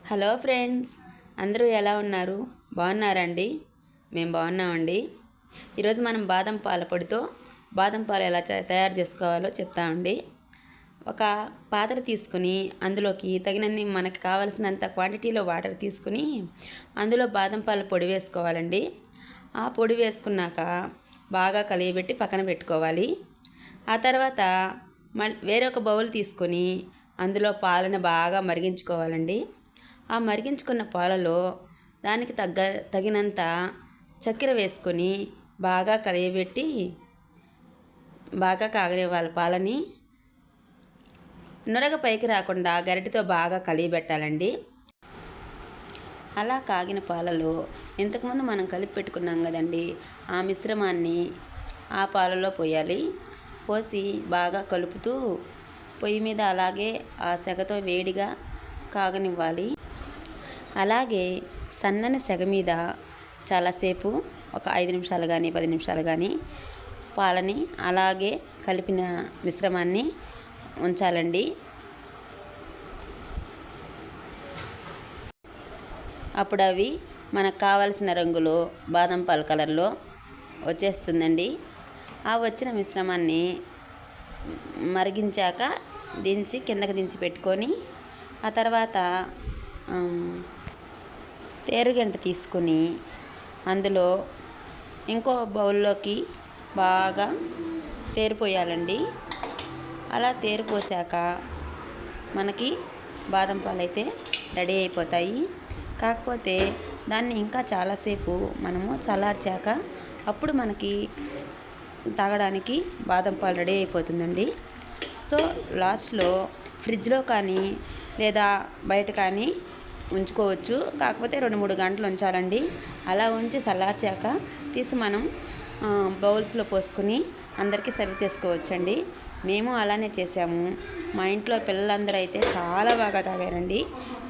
Hello friends, అందరూ ఎలా ఉన్నారు? బాగున్నారండి? మేము బాగున్నామండి. ఈరోజు మనం బాదం పాల పొడితో బాదం పాలు ఎలా తయారు చేసుకోవాలో చెప్తామండి. ఒక పాత్ర తీసుకుని అందులోకి తగినన్ని మనకు కావలసినంత క్వాంటిటీలో వాటర్ తీసుకుని అందులో బాదం పాల పొడి వేసుకోవాలండి. ఆ పొడి వేసుకున్నాక బాగా కలియబెట్టి పక్కన పెట్టుకోవాలి. ఆ తర్వాత వేరొక బౌల్ తీసుకొని అందులో పాలను బాగా మరిగించుకోవాలండి. ఆ మరిగించుకున్న పాలలో దానికి తగినంత చక్కెర వేసుకొని బాగా కలయబెట్టి బాగా కాగనివ్వాలి. పాలని నురగ పైకి రాకుండా గరిటెతో బాగా కలియబెట్టాలండి. అలా కాగిన పాలలో ఇంతకుముందు మనం కలిపి పెట్టుకున్నాం కదండి, ఆ మిశ్రమాన్ని ఆ పాలలో పోయాలి. పోసి బాగా కలుపుతూ పొయ్యి మీద అలాగే ఆ సెగతో వేడిగా కాగనివ్వాలి. అలాగే సన్నని సెగ మీద చాలాసేపు ఒక 5 నిమిషాలు కానీ 10 నిమిషాలు కానీ పాలని అలాగే కలిపిన మిశ్రమాన్ని ఉంచాలండి. అప్పుడు అవి మనకు కావలసిన రంగులో బాదం పాల కలర్లో వచ్చేస్తుందండి. ఆ వచ్చిన మిశ్రమాన్ని మరిగించాక కిందకి దించి పెట్టుకొని ఆ తర్వాత తేరుగంట తీసుకొని అందులో ఇంకో బౌల్లోకి బాగా తేరిపోయాలండి. అలా తేరిపోసాక మనకి బాదం పాలు అయితే రెడీ అయిపోతాయి. కాకపోతే దాన్ని ఇంకా చాలాసేపు మనము చల్లార్చాక అప్పుడు మనకి తాగడానికి బాదం పాలు రెడీ అయిపోతుందండి. సో లాస్ట్లో ఫ్రిడ్జ్లో కానీ లేదా బయట కానీ ఉంచుకోవచ్చు. కాకపోతే 2-3 గంటలు ఉంచాలండి. అలా ఉంచి చల్లార్చాక తీసి మనం బౌల్స్లో పోసుకుని అందరికీ సర్వ్ చేసుకోవచ్చండి. మేము అలానే చేసాము. మా ఇంట్లో పిల్లలందరూ అయితే చాలా బాగా తాగారండి.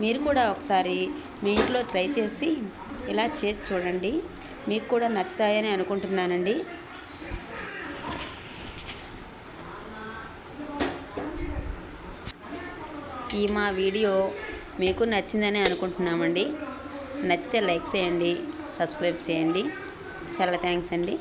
మీరు కూడా ఒకసారి మీ ఇంట్లో ట్రై చేసి ఇలా చేసి చూడండి. మీకు కూడా నచ్చుతాయని అనుకుంటున్నానండి. ఈ మా వీడియో మీకు నచ్చిందని అనుకుంటున్నామండి. నచ్చితే లైక్ చేయండి, సబ్స్క్రైబ్ చేయండి. చాలా థ్యాంక్స్ అండి.